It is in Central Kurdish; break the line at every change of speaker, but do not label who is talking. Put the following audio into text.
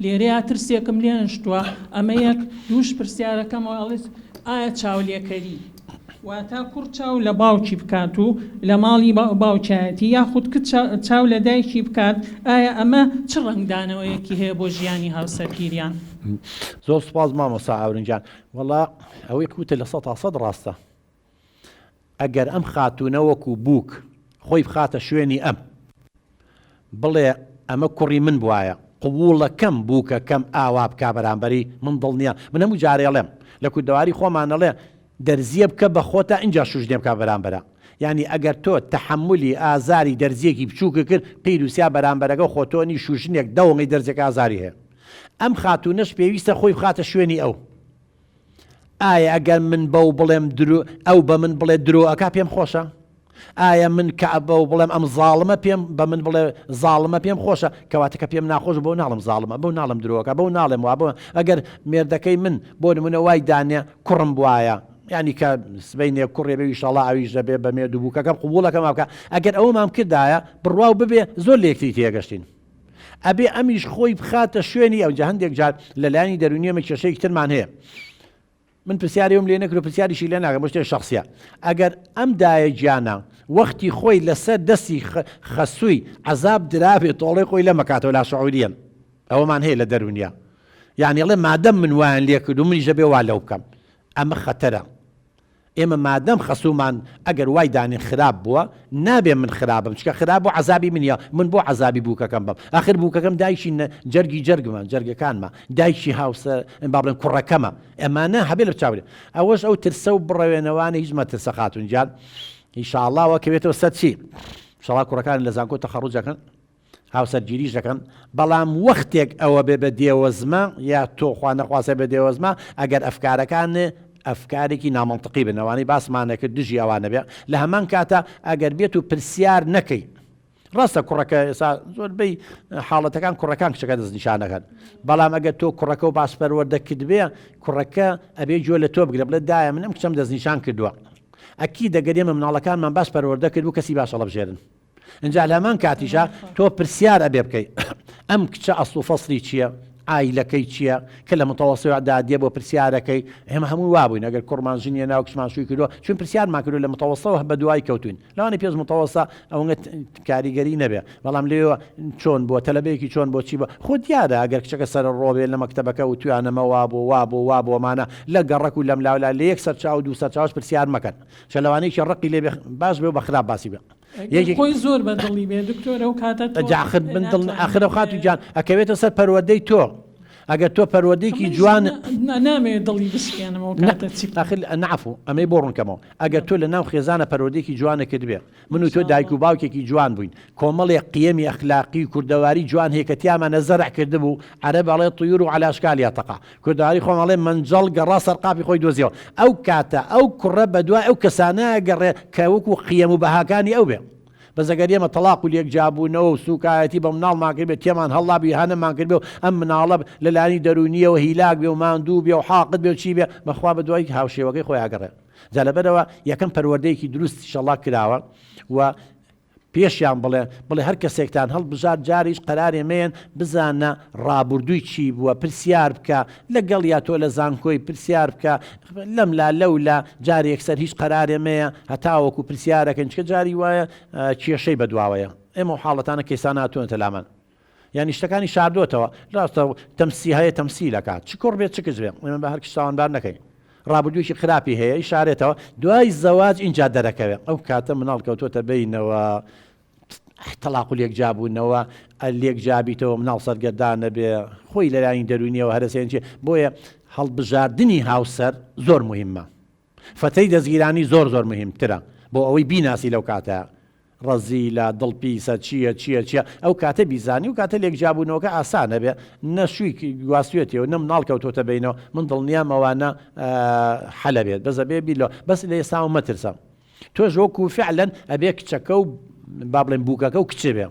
لێرەیە ترسێکم لێ نشتووە ئەمە یەک دووش پرسیارەکەمەوە ئەڵێ ئایا چاولێکەری واتە کوڕ چاو لە باوکی بکات و لە ماڵی باوکایەتی یاخود کت چاو لە دایکی بکات ئایا ئەمە چ ڕەنگدانەوەیەکی هەیە بۆ ژیانی هاوسەرگیریان؟
زۆر سوپاس مامۆستا ئاورنجان. وەڵا ئەوەی کوتە لە 100% ڕاستە. ئەگەر ئەم خاتوونە وەکو بووک خۆی بخاتە شوێنی ئەم بڵێ ئەمە کوڕی من بواە قووڵەکەم بووکە کەم ئاوا بکا بەرامبەری من دڵنیە. من هەموو جارێڵێم لە کودەواری خۆمانەڵێ دەرزیە بکە بە خۆتە اینجا شوش دێم کا بەرامبەرە. یعنی ئەگەر تۆ تەحملی ئازاری دەرزیەکی بچووکە کرد قیروسیا بەرامبەرەکە خۆتۆنی شوشنێک دەوڵی دەرزێک ئازاری هەیە. ئەم خاتوونەش پێویستە خۆی بخاتە شوێنی ئەو. ئایا ئەگەر من بەو بڵێم ئەو بە من بڵێ درۆەکە پێم خۆشە؟ ئایا من کە بەو بڵێم ئەم زاڵمە پێم بە من بڵێ زاڵمە پێم خۆشە کەواتەکە پێم ناخۆش بۆ ناڵم زاڵمە بەو ناڵم درۆەکە بەو ناڵێم وا بۆ ئەگەر مێردەکەی من بۆ نمونە وای دانێ کوڕم بواە ینی کە سبەینێ کوڕێ بێ ئیشەڵا ئەویش دەبێ بە مێ دووبووکەکەم قوبوڵەکەم بکە ئەگەر ئەوەمان کردایە بڕوا و ببێ زۆر لێکتی تێگەشتین. ئەبێ ئەمیش خۆی بخاتە شوێنی ئەو جا هەندێک جار لەلایانی دەرونیەمە کێشەیەکی ترمان هەیە. من پرسیاریم لێ نەکرد و پرسیاریشی لێ ناکەم بۆ شتێک شەخسیە. ئەگەر ئەم دایە گیانە وەختی خۆی لەسەر دەستی خەسووی عەزاب درابێت تۆڵەی خۆی لە مەکاتەوە لا شعوریەن ئەوەمان هەیە لە دەرونیا. یعنی ئەڵێ مادەم من وایان لێ کرد و منیش دەبێ وا لەو بکەم. ئەمە خەتەرە. ئێمە مادەم خەسوومان ئەگەر وای دانین خراپ بووە نابێ من خراپم چکە خراپ بۆ عەزابی منیە من بۆ عەزابی بووکەکەم بم. ئاخر بووکەکەم دایکی جەرگی جەرگمە جەرگەکانمە دایکی هاوسە با بڵێن کوڕەکەمە ئەمانە هەبێ لە بچاوێ. ئەوەش ئەو ترسە و بڕەوێنەوانە هیچ مەترسە خاتونجان ئینشاءڵڵا وەکەوێتەوە سەر چی ئینشاءڵڵا کوڕەکان لە زانکۆ تەخەڕوجەکەن هاوسەرگیریش دەکەن بەڵام وەختێک ئەوە بێ بە دێوەزمە یا تۆ خوا نەخواسە بە دێوەزمە ئەگەر ئەفکارەکان ئەفکارێکی نامەنتقی بنەوانی باسمانەکە دژی ئەوانە بێ لە هەمان کاتە ئەگەر بێت و پرسیار نەکەی ڕاستە کوڕەکە ئێستا زۆربەی حاڵەتەکان کوڕەکان کچەکە دەستنیشانەکەن بەڵام ئەگەر تۆ کوڕەکە و باسپەروەردەکرد بێ کوڕەکە ئەبێ گوێ لە تۆ بگرێ بڵێ دایە من ئەم کچەم دەستنیشان کردووە ئەکی دەگەرێمە مناڵەکانمان باسپەروەردە کرد و کەسی باشە بژێرن اینجا لە هەمان کاتیشە تۆ پرسیار ئەبێ بکەی ئەم کچە ئەسڵ و فەسڵی چییە ئایلەکەی چییە کە لە متەوەسەتدا دێ بۆ پرسیارەکەی ئێمە هەموو وابووین ئەگەر کوڕمان ژنیە ناو کچمان شووی کردووە چون پرسیارمان کردو لە متەوەسەتەوە بە دوای کەوتوین لەوانەیە پێش متەوەسە ئەوەنگە کاریگەری نەبێ بەڵام لێوە چۆن بۆ تەلەبەیەکی چۆن بۆ چی بە خۆ دیارە ئەگەر کچەکە سەر ڕۆبێ لە مەکتەبەکە و توانەمە وا بۆمانە لە گەڕک و لەم لاولا لە یەک سەر چاو دوو سەر چاوش پرسیار مەکەن چە لەوانەیەکی ڕقی لێ باش بێ و بە خراپ باسی بێ
خۆی زۆر بەدڵی بێ دکتۆرە و کاتە
جاخر من دڵ ئاخرە خاتوی جان ئەکەوێتە سەر پەروەردەی تۆ ئەگەر تۆ پەروەردەیەکی جوان
نامێت دڵی بشکێنمەوە
نعفو ئەمەی بۆ ڕوونکەمەوە ئەگەر تۆ لە ناو خێزانە پەروەردەیەکی جوانە کرد بێ من و تۆ دایک و باوکێکی جوان بووین کۆمەڵێک قیەمی ئەخلاقی و کوردەواری جوان هەیە کە تیامانە زەرع کردبوو عەرەب ئەڵێ طیور و عەلی ئەشکالیها تەقع کوردەواری خۆم ئەڵێ منجەڵ گەڕا سەرقاپی خۆی دۆزیەوە ئەو کاتە ئەو کوڕە بەدوای ئەو کەسانە گەڕێ کە وەکو قیەم و بەهاکانی ئەو بێ بەزەگەر ئێمە تەلاق و لێکجابوونەوە و سوکایەتی بە مناڵمان کرد بێت تێمان هەڵابی هەنەمان کرد بێ و ئەم مناڵە لەلانی دەرونیەوە هیلاک بێ و ماندوو بێ و حاقت بێ و چی بێ بەخوا بە دوای هاوشێوەکەی خۆی ئاگەڕێ جا لەبەرەوە یەکەم پەروەردەیەکی دروست ئینشەڵڵا کراوە و پێشیان بڵێ هەر کەسێکتان هەڵبژار جاریش قەرارێمەیەن بزانە ڕابردووی چی بووە پرسیار بکە لەگەڵ یا تۆ لە زانکۆی پرسیار بکە لەملا لەولا جارێک سەر هیچ قەرارێمەیە هەتاوەکو پرسیارەکەن چکە جاری وایە کێشەی بەدواوەیە ئێمە حاڵەتانە کەیسان هاتوونەتە لامان یعنی شتەکانی شاردوتەوە ڕاستە تەمسی هەیە تەمسی لەکات چ کوڕ بێت چ کچ بێ ئێمە بە هەر کشتاوانبار نەکەین ڕابردوویکی خراپی هەیە ئیشارێتەوە دوای زەواج اینجا دەرەکەوێت ئەو کاتە مناڵ کەوتۆتە بینەوە تەلاق و لێکجابوونەوە لێکجابیتەوە مناڵ سەرگەردانە بێ خۆی لەلایەنی دەرونیەوە هەرسێنچێ بۆیە هەڵبژاردننی هاوسەر زۆر مهمە فەتەی دەستگیرانی زۆر مهمترە بۆ ئەوەی بیناسی لەو کاتە ڕەزیلە دڵپیسە چییە ئەو کاتە بیزانی و کاتە لێکجابوونەوەکە ئاسانە بێ نەشووی گواستوێتەوە نە مناڵ کەوتۆتە بینەوە من دڵنیام ئەوانە حەلە بێت بەزە بێ بیلەوە بەس لە ئێستا مەترسە تۆش وەکو فعلەن ئەبێ کچەکە و با بڵێن بووکەکە و کچێ بێ